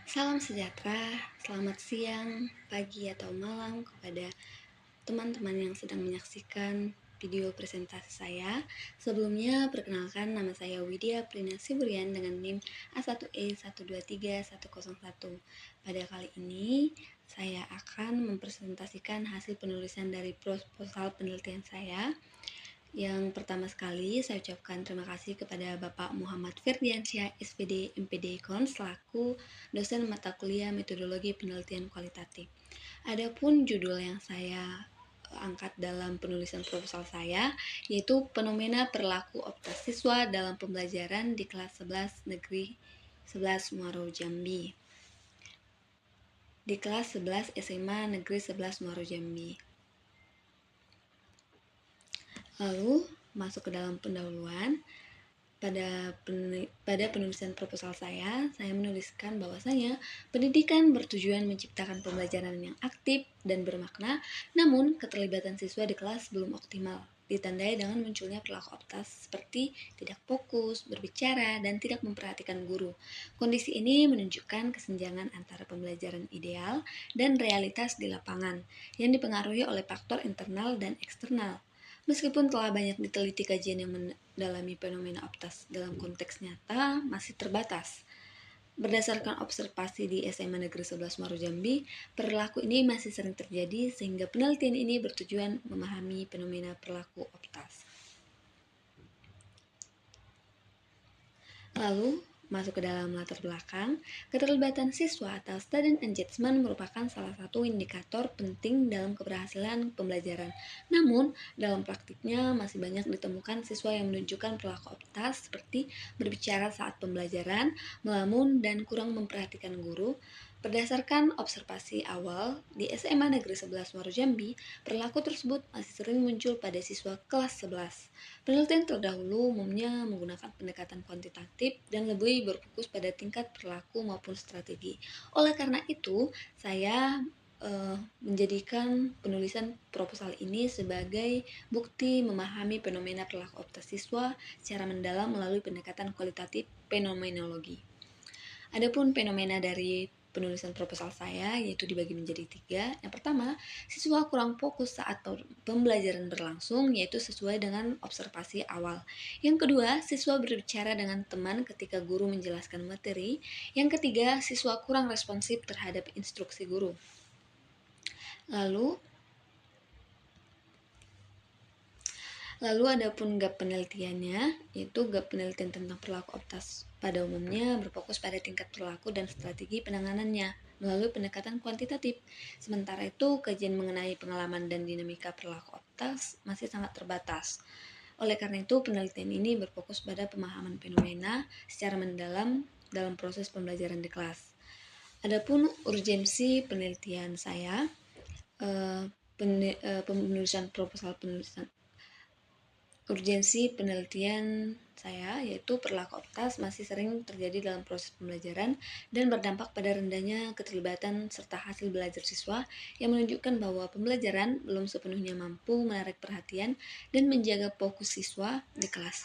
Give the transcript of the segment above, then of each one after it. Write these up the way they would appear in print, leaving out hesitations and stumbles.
Salam sejahtera, selamat siang, pagi, atau malam kepada teman-teman yang sedang menyaksikan video presentasi saya. Sebelumnya, perkenalkan nama saya Widya Prinasih Burian dengan NIM A1E123101. Pada kali ini, saya akan mempresentasikan hasil penulisan dari proposal penelitian saya. Yang pertama sekali, saya ucapkan terima kasih kepada Bapak Muhammad Firdiansyah, SPD, MPD Kon, selaku dosen mata kuliah Metodologi Penelitian Kualitatif. Adapun judul yang saya angkat dalam penulisan proposal saya, yaitu fenomena perilaku optas siswa dalam pembelajaran di kelas 11 Negeri 11 Muaro Jambi. Di kelas 11 SMA Negeri 11 Muaro Jambi. Lalu masuk ke dalam pendahuluan. Pada penulisan proposal saya menuliskan bahwasanya pendidikan bertujuan menciptakan pembelajaran yang aktif dan bermakna, namun keterlibatan siswa di kelas belum optimal, ditandai dengan munculnya perilaku optas seperti tidak fokus, berbicara, dan tidak memperhatikan guru. Kondisi ini menunjukkan kesenjangan antara pembelajaran ideal dan realitas di lapangan, yang dipengaruhi oleh faktor internal dan eksternal. Meskipun telah banyak diteliti kajian yang mendalami fenomena optas dalam konteks nyata, masih terbatas. Berdasarkan observasi di SMA Negeri 11 Muaro Jambi, perilaku ini masih sering terjadi sehingga penelitian ini bertujuan memahami fenomena perilaku optas. Lalu, masuk ke dalam latar belakang, keterlibatan siswa atau student engagement merupakan salah satu indikator penting dalam keberhasilan pembelajaran. Namun, dalam praktiknya masih banyak ditemukan siswa yang menunjukkan perilaku optas seperti berbicara saat pembelajaran, melamun, dan kurang memperhatikan guru. Berdasarkan observasi awal di SMA Negeri 11 Muaro Jambi, perilaku tersebut masih sering muncul pada siswa kelas 11. Penelitian terdahulu umumnya menggunakan pendekatan kuantitatif dan lebih berfokus pada tingkat perilaku maupun strategi. Oleh karena itu, saya menjadikan penulisan proposal ini sebagai bukti memahami fenomena perilaku optas siswa secara mendalam melalui pendekatan kualitatif fenomenologi. Adapun fenomena dari penulisan proposal saya yaitu dibagi menjadi 3. Yang pertama, siswa kurang fokus saat pembelajaran berlangsung, yaitu sesuai dengan observasi awal. Yang kedua, siswa berbicara dengan teman ketika guru menjelaskan materi. Yang ketiga, siswa kurang responsif terhadap instruksi guru. Lalu adapun gap penelitiannya, yaitu gap penelitian tentang perilaku optas pada umumnya berfokus pada tingkat perilaku dan strategi penanganannya melalui pendekatan kuantitatif. Sementara itu, kajian mengenai pengalaman dan dinamika perilaku optas masih sangat terbatas. Oleh karena itu, penelitian ini berfokus pada pemahaman fenomena secara mendalam dalam proses pembelajaran di kelas. Adapun urgensi penelitian saya, penulisan proposal penulisan urgensi penelitian saya yaitu perilaku optas masih sering terjadi dalam proses pembelajaran dan berdampak pada rendahnya keterlibatan serta hasil belajar siswa yang menunjukkan bahwa pembelajaran belum sepenuhnya mampu menarik perhatian dan menjaga fokus siswa di kelas.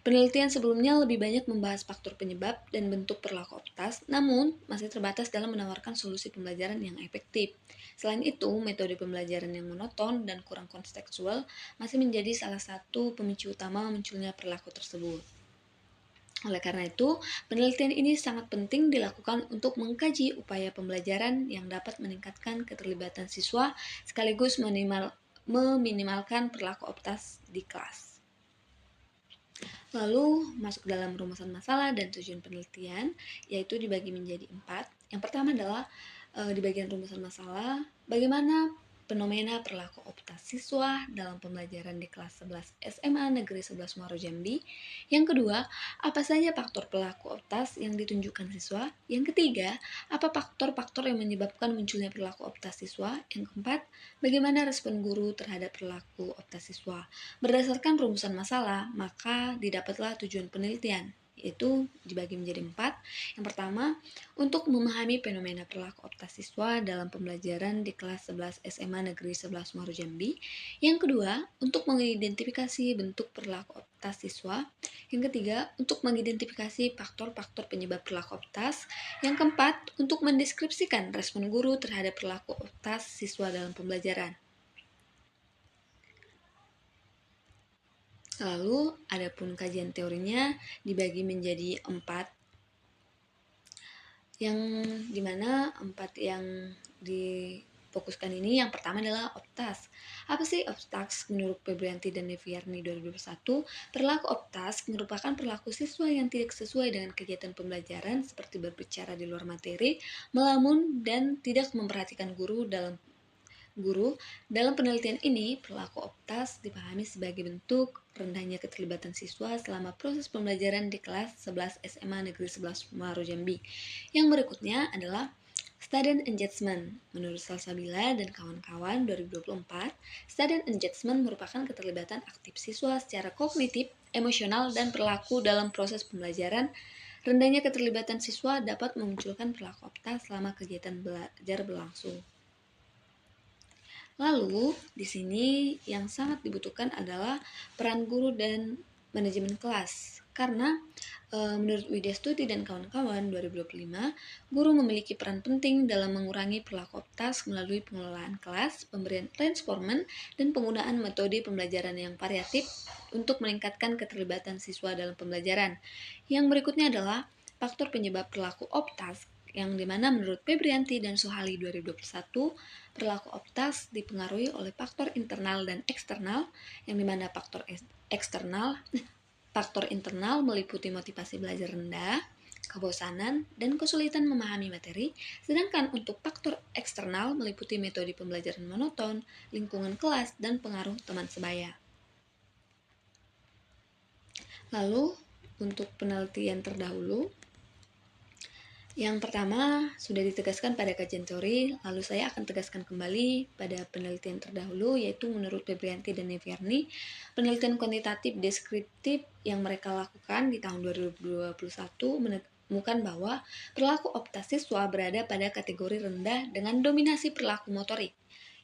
Penelitian sebelumnya lebih banyak membahas faktor penyebab dan bentuk perilaku optas, namun masih terbatas dalam menawarkan solusi pembelajaran yang efektif. Selain itu, metode pembelajaran yang monoton dan kurang kontekstual masih menjadi salah satu pemicu utama munculnya perilaku tersebut. Oleh karena itu, penelitian ini sangat penting dilakukan untuk mengkaji upaya pembelajaran yang dapat meningkatkan keterlibatan siswa sekaligus meminimalkan perilaku optas di kelas. Lalu masuk dalam rumusan masalah dan tujuan penelitian, yaitu dibagi menjadi 4. Yang pertama adalah di bagian rumusan masalah, bagaimana fenomena perilaku optas siswa dalam pembelajaran di kelas 11 SMA Negeri 11 Muaro Jambi. Yang kedua, apa saja faktor perilaku optas yang ditunjukkan siswa? Yang ketiga, apa faktor-faktor yang menyebabkan munculnya perilaku optas siswa? Yang keempat, bagaimana respon guru terhadap perilaku optas siswa? Berdasarkan rumusan masalah, maka didapatlah tujuan penelitian, yaitu dibagi menjadi 4. Yang pertama, untuk memahami fenomena perilaku optas siswa dalam pembelajaran di kelas 11 SMA Negeri 11 Muaro Jambi. Yang kedua, untuk mengidentifikasi bentuk perilaku optas siswa. Yang ketiga, untuk mengidentifikasi faktor-faktor penyebab perilaku optas. Yang keempat, untuk mendeskripsikan respon guru terhadap perilaku optas siswa dalam pembelajaran. Lalu, adapun kajian teorinya dibagi menjadi 4, yang dimana 4 yang difokuskan ini yang pertama adalah optas. Apa sih optas menurut Febrianti dan Neviarni 2021? Perilaku optas merupakan perilaku siswa yang tidak sesuai dengan kegiatan pembelajaran seperti berbicara di luar materi, melamun, dan tidak memperhatikan guru. Dalam penelitian ini, perilaku optas dipahami sebagai bentuk rendahnya keterlibatan siswa selama proses pembelajaran di kelas 11 SMA Negeri 11 Muaro Jambi. Yang berikutnya adalah student engagement. Menurut Salsabila dan kawan-kawan 2024, student engagement merupakan keterlibatan aktif siswa secara kognitif, emosional, dan perilaku dalam proses pembelajaran. Rendahnya keterlibatan siswa dapat memunculkan perilaku optas selama kegiatan belajar berlangsung. Lalu, di sini yang sangat dibutuhkan adalah peran guru dan manajemen kelas. Karena menurut Widya Stuti dan kawan-kawan 2025, guru memiliki peran penting dalam mengurangi perilaku optas melalui pengelolaan kelas, pemberian reinforcement, dan penggunaan metode pembelajaran yang variatif untuk meningkatkan keterlibatan siswa dalam pembelajaran. Yang berikutnya adalah faktor penyebab perilaku optas, yang dimana menurut Febrianti dan Suhali 2021, perilaku optas dipengaruhi oleh faktor internal dan eksternal, yang dimana faktor internal meliputi motivasi belajar rendah, kebosanan, dan kesulitan memahami materi, sedangkan untuk faktor eksternal meliputi metode pembelajaran monoton, lingkungan kelas, dan pengaruh teman sebaya. Lalu, untuk penelitian terdahulu, yang pertama sudah ditegaskan pada kajian teori, lalu saya akan tegaskan kembali pada penelitian terdahulu, yaitu menurut Febrianti dan Neviarni, penelitian kuantitatif deskriptif yang mereka lakukan di tahun 2021 menemukan bahwa perilaku optas siswa berada pada kategori rendah dengan dominasi perilaku motorik.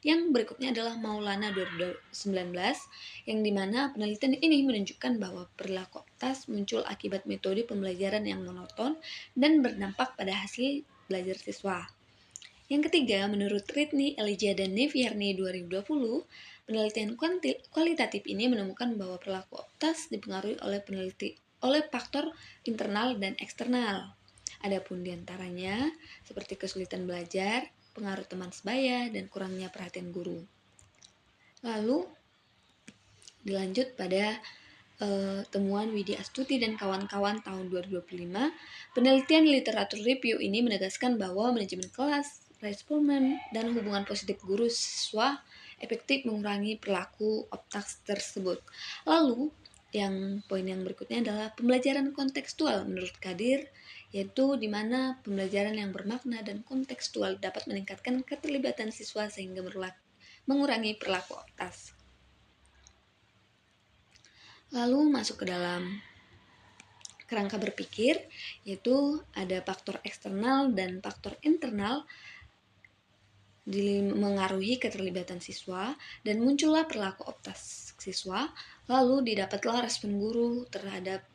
Yang berikutnya adalah Maulana 2019, yang dimana penelitian ini menunjukkan bahwa perilaku optas muncul akibat metode pembelajaran yang monoton dan berdampak pada hasil belajar siswa. Yang ketiga, menurut Ridney, Elijah, dan Neviarni 2020, penelitian kualitatif ini menemukan bahwa perilaku optas dipengaruhi oleh faktor internal dan eksternal. Adapun diantaranya seperti kesulitan belajar, pengaruh teman sebaya, dan kurangnya perhatian guru. Lalu dilanjut pada temuan Widya Astuti dan kawan-kawan tahun 2025, penelitian literatur review ini menegaskan bahwa manajemen kelas, reinforcement, dan hubungan positif guru siswa efektif mengurangi perilaku optas tersebut. Lalu, poin yang berikutnya adalah pembelajaran kontekstual menurut Kadir, yaitu di mana pembelajaran yang bermakna dan kontekstual dapat meningkatkan keterlibatan siswa sehingga mengurangi perilaku optas. Lalu masuk ke dalam kerangka berpikir, yaitu ada faktor eksternal dan faktor internal mengaruhi keterlibatan siswa, dan muncullah perilaku optas siswa, lalu didapatlah respon guru terhadap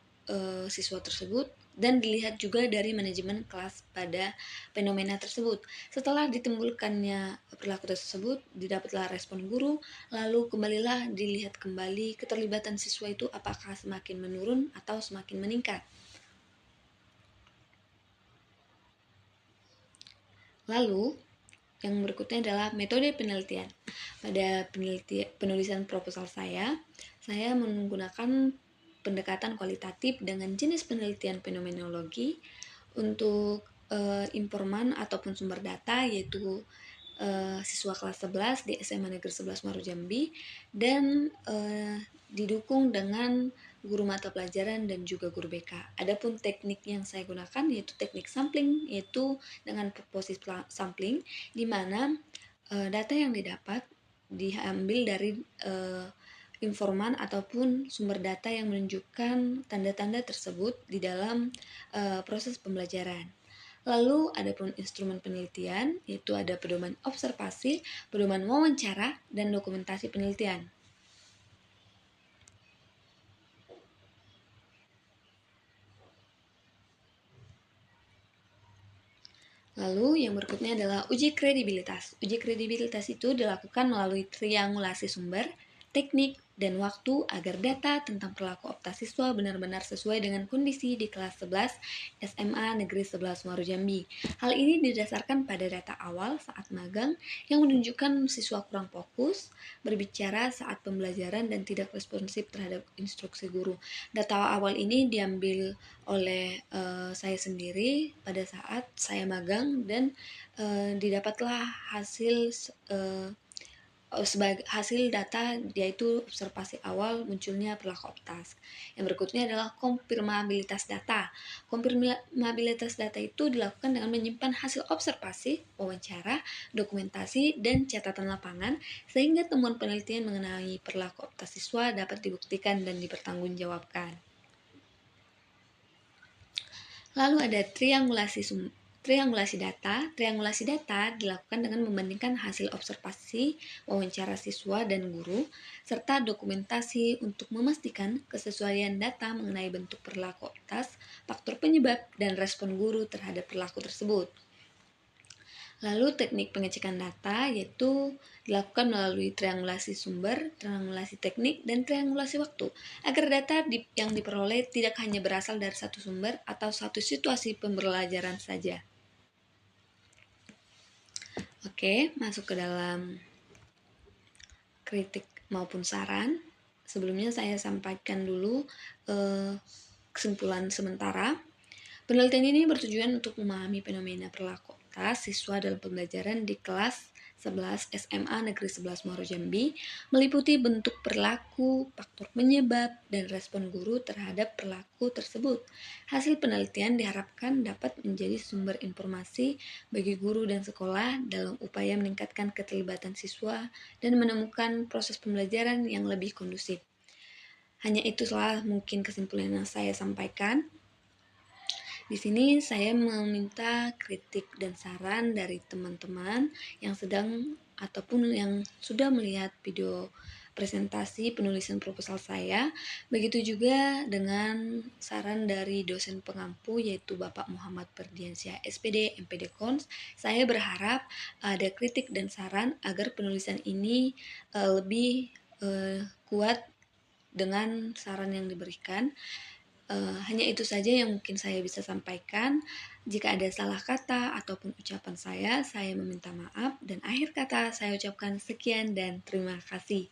siswa tersebut, dan dilihat juga dari manajemen kelas pada fenomena tersebut. Setelah ditimbulkannya perilaku tersebut, didapatlah respon guru, lalu kembalilah dilihat kembali keterlibatan siswa itu apakah semakin menurun atau semakin meningkat. Lalu, yang berikutnya adalah metode penelitian. Pada penulisan proposal saya menggunakan pendekatan kualitatif dengan jenis penelitian fenomenologi untuk informan ataupun sumber data, yaitu siswa kelas 11 di SMA Negeri 11 Muaro Jambi, dan didukung dengan guru mata pelajaran dan juga guru BK. Adapun teknik yang saya gunakan yaitu teknik sampling, yaitu dengan posisi sampling, di mana data yang didapat diambil dari informan ataupun sumber data yang menunjukkan tanda-tanda tersebut di dalam proses pembelajaran. Lalu ada pun instrumen penelitian, yaitu ada pedoman observasi, pedoman wawancara, dan dokumentasi penelitian. Lalu yang berikutnya adalah uji kredibilitas. Uji kredibilitas itu dilakukan melalui triangulasi sumber, teknik, dan waktu agar data tentang perilaku optas siswa benar-benar sesuai dengan kondisi di kelas 11 SMA Negeri 11 Muaro Jambi. Hal ini didasarkan pada data awal saat magang yang menunjukkan siswa kurang fokus, berbicara saat pembelajaran, dan tidak responsif terhadap instruksi guru. Data awal ini diambil oleh saya sendiri pada saat saya magang dan didapatlah hasil sebagai hasil data, yaitu observasi awal munculnya perilaku optas. Yang berikutnya adalah konfirmabilitas data. Konfirmabilitas data itu dilakukan dengan menyimpan hasil observasi, wawancara, dokumentasi, dan catatan lapangan sehingga temuan penelitian mengenai perilaku optas siswa dapat dibuktikan dan dipertanggungjawabkan. Lalu ada triangulasi data. Triangulasi data dilakukan dengan membandingkan hasil observasi, wawancara siswa dan guru, serta dokumentasi untuk memastikan kesesuaian data mengenai bentuk perilaku optas, faktor penyebab, dan respon guru terhadap perilaku tersebut. Lalu teknik pengecekan data yaitu dilakukan melalui triangulasi sumber, triangulasi teknik, dan triangulasi waktu agar data yang diperoleh tidak hanya berasal dari satu sumber atau satu situasi pembelajaran saja. Oke, masuk ke dalam kritik maupun saran. Sebelumnya saya sampaikan dulu kesimpulan sementara. Penelitian ini bertujuan untuk memahami fenomena perilaku optas siswa dalam pembelajaran di kelas 11 SMA Negeri 11 Muaro Jambi, meliputi bentuk perilaku, faktor penyebab, dan respon guru terhadap perilaku tersebut. Hasil penelitian diharapkan dapat menjadi sumber informasi bagi guru dan sekolah dalam upaya meningkatkan keterlibatan siswa dan menemukan proses pembelajaran yang lebih kondusif. Hanya itu salah mungkin kesimpulan yang saya sampaikan. Di sini saya meminta kritik dan saran dari teman-teman yang sedang ataupun yang sudah melihat video presentasi penulisan proposal saya. Begitu juga dengan saran dari dosen pengampu yaitu Bapak Muhammad Ferdiansyah SPD MPD Kons. Saya berharap ada kritik dan saran agar penulisan ini lebih kuat dengan saran yang diberikan. Hanya itu saja yang mungkin saya bisa sampaikan. Jika ada salah kata ataupun ucapan saya meminta maaf. Dan akhir kata saya ucapkan sekian dan terima kasih.